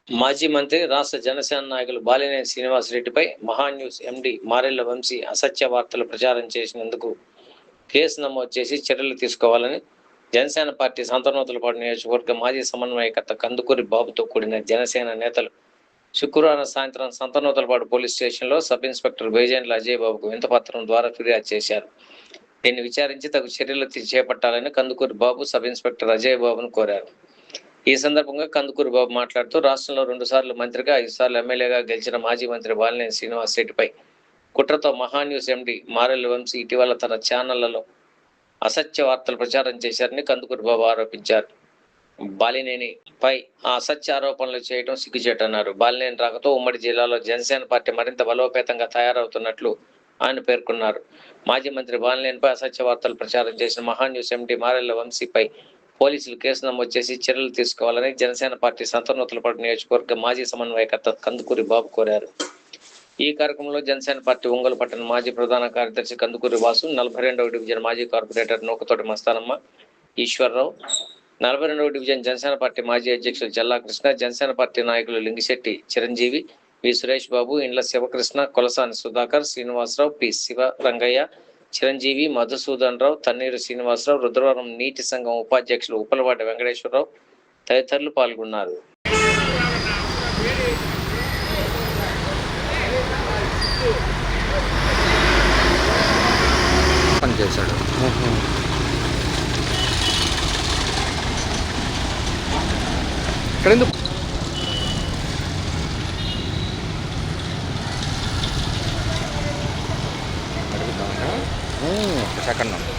మాజీ మంత్రి, రాష్ట్ర జనసేన నాయకులు బాలినేని శ్రీనివాసరెడ్డిపై మహాన్యూస్ ఎండీ మారెళ్ల వంశీ అసత్య వార్తలు ప్రచారం చేసినందుకు కేసు నమోదు చేసి చర్యలు తీసుకోవాలని జనసేన పార్టీ సంతనూతలపాడు నియోజకవర్గ మాజీ సమన్వయకర్త కందుకూరి బాబుతో కూడిన జనసేన నేతలు శుక్రవారం సాయంత్రం సంతనూతలపాడు పోలీస్ స్టేషన్లో సబ్ ఇన్స్పెక్టర్ బైజెండ్ల అజయ్ బాబుకు వింతపత్రం ద్వారా ఫిర్యాదు చేశారు. దీన్ని విచారించి తగు చర్యలు చేపట్టాలని కందుకూరి బాబు సబ్ ఇన్స్పెక్టర్ అజయ్ బాబును కోరారు. ఈ సందర్భంగా కందుకూరి బాబు మాట్లాడుతూ రాష్ట్రంలో 2 సార్లు మంత్రిగా 5 సార్లు ఎమ్మెల్యేగా గెలిచిన మాజీ మంత్రి బాలినేని శ్రీనివాసరెడ్డిపై కుట్రతో మహాన్యూస్ ఎండీ మారెళ్ల వంశీ ఇటీవల తన ఛానళ్లలో అసత్య వార్తలు ప్రచారం చేశారని కందుకూరి బాబు ఆరోపించారు. బాలినేనిపై ఆ అసత్య ఆరోపణలు చేయడం సిగ్గుచేటన్నారు. బాలినేని రాకతో ఉమ్మడి జిల్లాలో జనసేన పార్టీ మరింత బలోపేతంగా తయారవుతున్నట్లు ఆయన పేర్కొన్నారు. మాజీ మంత్రి బాలినేనిపై అసత్య వార్తలు ప్రచారం చేసిన మహాన్యూస్ ఎండీ మారెళ్ల వంశీపై పోలీసులు కేసు నమోదు చేసి చర్యలు తీసుకోవాలని జనసేన పార్టీ సంతనూతలపాడు నియోజకవర్గ మాజీ సమన్వయకర్త కందుకూరి బాబు కోరారు. ఈ కార్యక్రమంలో జనసేన పార్టీ ఒంగోలు పట్టణ మాజీ ప్రధాన కార్యదర్శి కందుకూరి వాసు, 42వ డివిజన్ మాజీ కార్పొరేటర్ నూకతోటి మస్తానమ్మ ఈశ్వరరావు, 42వ డివిజన్ జనసేన పార్టీ మాజీ అధ్యక్షులు జల్లా కృష్ణ, జనసేన పార్టీ నాయకులు లింగిశెట్టి చిరంజీవి, వి సురేష్ బాబు, ఇండ్ల శివకృష్ణ, కొలసాని సుధాకర్, శ్రీనివాసరావు, పి శివరంగయ్య, చిరంజీవి, మధుసూదన్ రావు, తన్నీరు శ్రీనివాసరావు, రుద్రవరం నీటి సంఘం ఉపాధ్యక్షులు ఉప్పలవాడి వెంకటేశ్వరరావు తదితరులు పాల్గొన్నారు. పనిచేశాడు. ఇక్కడ ఎందుకు సెకండ్ మనమన్నా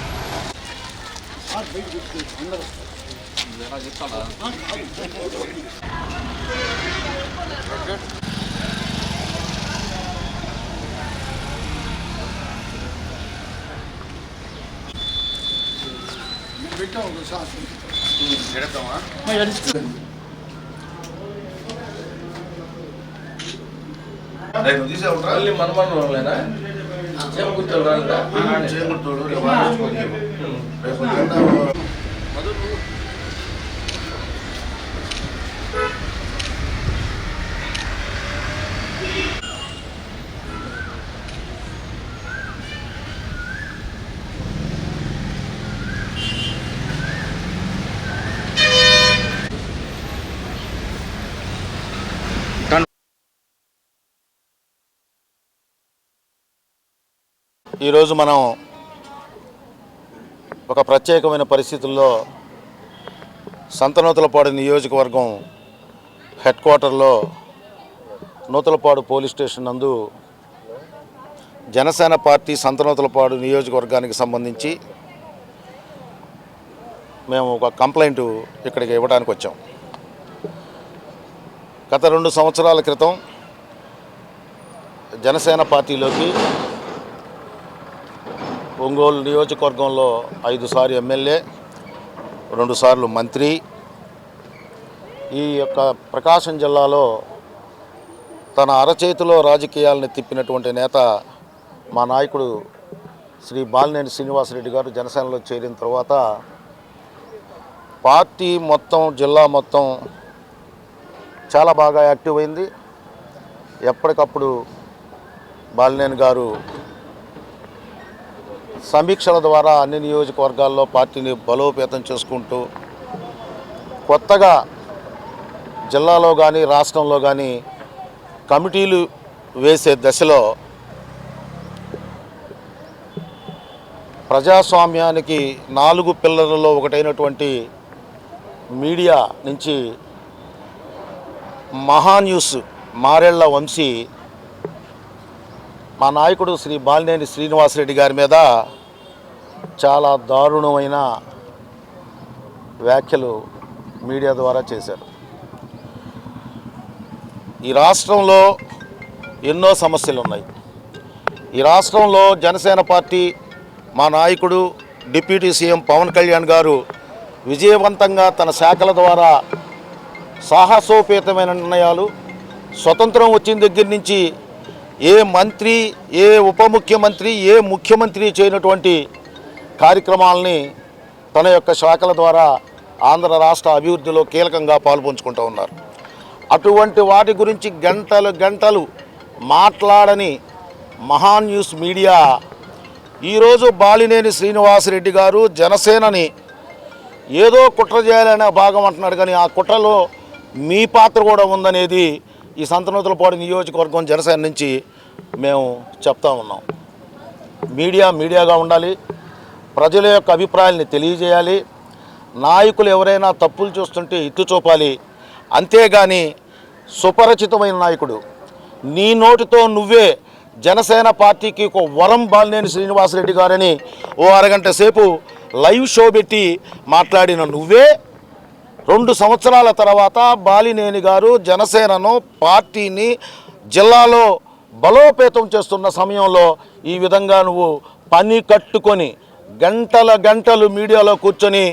ఈరోజు మనం ఒక ప్రత్యేకమైన పరిస్థితుల్లో సంతనూతలపాడు నియోజకవర్గం హెడ్ క్వార్టర్లో నూతలపాడు పోలీస్ స్టేషన్ నందు జనసేన పార్టీ సంతనూతలపాడు నియోజకవర్గానికి సంబంధించి మేము ఒక కంప్లైంట్ ఇక్కడికి ఇవ్వడానికి వచ్చాం. గత 2 సంవత్సరాల క్రితం జనసేన పార్టీలోకి ఒంగోలు నియోజకవర్గంలో 5 సార్లు ఎమ్మెల్యే, 2 సార్లు మంత్రి, ఈ యొక్క ప్రకాశం జిల్లాలో తన అరచేతిలో రాజకీయాలను తిప్పినటువంటి నేత మా నాయకుడు శ్రీ బాలినేని శ్రీనివాసరెడ్డి గారు జనసేనలో చేరిన తర్వాత పార్టీ మొత్తం, జిల్లా మొత్తం చాలా బాగా యాక్టివ్ అయింది. ఎప్పటికప్పుడు బాలినేని గారు సమీక్షల ద్వారా అన్ని నియోజకవర్గాల్లో పార్టీని బలోపేతం చేసుకుంటూ కొత్తగా జిల్లాలో కానీ రాష్ట్రంలో కానీ కమిటీలు వేసే దశలో ప్రజాస్వామ్యానికి 4 పిల్లర్లలో ఒకటైనటువంటి మీడియా నుంచి మహాన్యూస్ మారెళ్ల వంశీ మా నాయకుడు శ్రీ బాలినేని శ్రీనివాసరెడ్డి గారి మీద చాలా దారుణమైన వ్యాఖ్యలు మీడియా ద్వారా చేశారు. ఈ రాష్ట్రంలో ఎన్నో సమస్యలు ఉన్నాయి. ఈ రాష్ట్రంలో జనసేన పార్టీ మా నాయకుడు డిప్యూటీ సీఎం పవన్ కళ్యాణ్ గారు విజయవంతంగా తన శాఖల ద్వారా సాహసోపేతమైన నిర్ణయాలు, స్వతంత్రం వచ్చిన దగ్గర నుంచి ఏ మంత్రి, ఏ ఉప ముఖ్యమంత్రి, ఏ ముఖ్యమంత్రి చేయనటువంటి కార్యక్రమాలని తన యొక్క శాఖల ద్వారా ఆంధ్ర రాష్ట్ర అభివృద్ధిలో కీలకంగా పాల్పంచుకుంటూ ఉన్నారు. అటువంటి వాటి గురించి గంటలు గంటలు మాట్లాడని మహాన్ న్యూస్ మీడియా ఈరోజు బాలినేని శ్రీనివాసరెడ్డి గారు జనసేనని ఏదో కుట్ర చేయాలనే భాగం అంటున్నాడు, కానీ ఆ కుట్రలో మీ పాత్ర కూడా ఉందనేది ఈ సంతనూతలపాడు నియోజకవర్గం జనసేన నుంచి మేము చెప్తా ఉన్నాం. మీడియాగా ఉండాలి, ప్రజల యొక్క అభిప్రాయాల్ని తెలియజేయాలి, నాయకులు ఎవరైనా తప్పులు చూస్తుంటే ఎత్తి చూపాలి. అంతేగాని సుపరిచితమైన నాయకుడు నీ నోటితో నువ్వే జనసేన పార్టీకి ఒక వరం బాలినేని శ్రీనివాసరెడ్డి గారని ఓ అరగంట సేపు లైవ్ షో పెట్టి మాట్లాడిన నువ్వే 2 సంవత్సరాల తర్వాత బాలినేని గారు జనసేనను పార్టీని జిల్లాలో బలోపేతం చేస్తున్న సమయంలో ఈ విధంగా నువ్వు పని కట్టుకొని గంటలు మీడియాలో కూర్చొని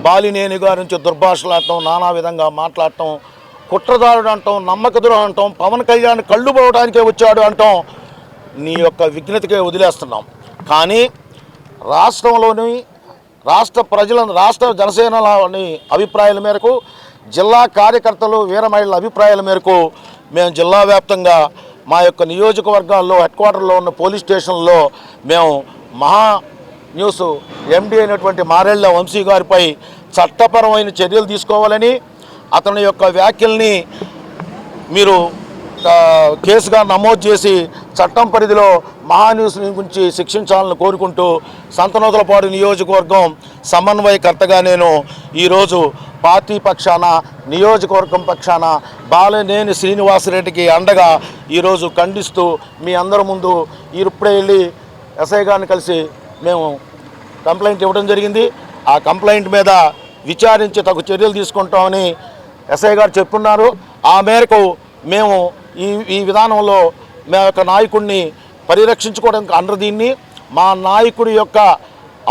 బాలినేని గారి నుంచి దుర్భాషలాడటం, నానా విధంగా మాట్లాడటం, కుట్రదారుడు అంటాం, నమ్మక ద్రోహం అంటాం, పవన్ కళ్యాణ్ కళ్ళు పోవడానికే వచ్చాడు అంటాం నీ యొక్క విఘ్నతకే వదిలేస్తున్నాం. కానీ రాష్ట్రంలోని రాష్ట్ర జనసేనలోని అభిప్రాయాల మేరకు, జిల్లా కార్యకర్తలు వీరమహిళల అభిప్రాయాల మేరకు మేము జిల్లా వ్యాప్తంగా మా యొక్క నియోజకవర్గాల్లో హెడ్ క్వార్టర్లో ఉన్న పోలీస్ స్టేషన్లో మేము మహా న్యూస్ ఎండి అయినటువంటి మారెళ్ళ వంశీ గారిపై చట్టపరమైన చర్యలు తీసుకోవాలని, అతని యొక్క వ్యాఖ్యల్ని మీరు కేసుగా నమోదు చేసి చట్టం పరిధిలో మహాన్యూస్ గురించి శిక్షించాలని కోరుకుంటూ సంతనూతలపాడు నియోజకవర్గం సమన్వయకర్తగా నేను ఈరోజు పార్టీ పక్షాన, నియోజకవర్గం పక్షాన బాలినేని శ్రీనివాసరెడ్డికి అండగా ఈరోజు ఖండిస్తూ మీ అందరి ముందు ఇప్పుడే వెళ్ళి ఎస్ఐ గారిని కలిసి మేము కంప్లైంట్ ఇవ్వడం జరిగింది. ఆ కంప్లైంట్ మీద విచారించి తగు చర్యలు తీసుకుంటామని ఎస్ఐ గారు చెప్పున్నారు. ఆ మేరకు మేము ఈ విధానంలో మా యొక్క నాయకుడిని పరిరక్షించుకోవడానికి అండర్ దీన్ని మా నాయకుడి యొక్క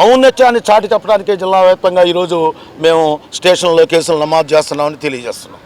ఔన్నత్యాన్ని చాటి చెప్పడానికే జిల్లా వ్యాప్తంగా ఈరోజు మేము స్టేషన్లో కేసులు నమోదు చేస్తున్నామని తెలియజేస్తున్నాం.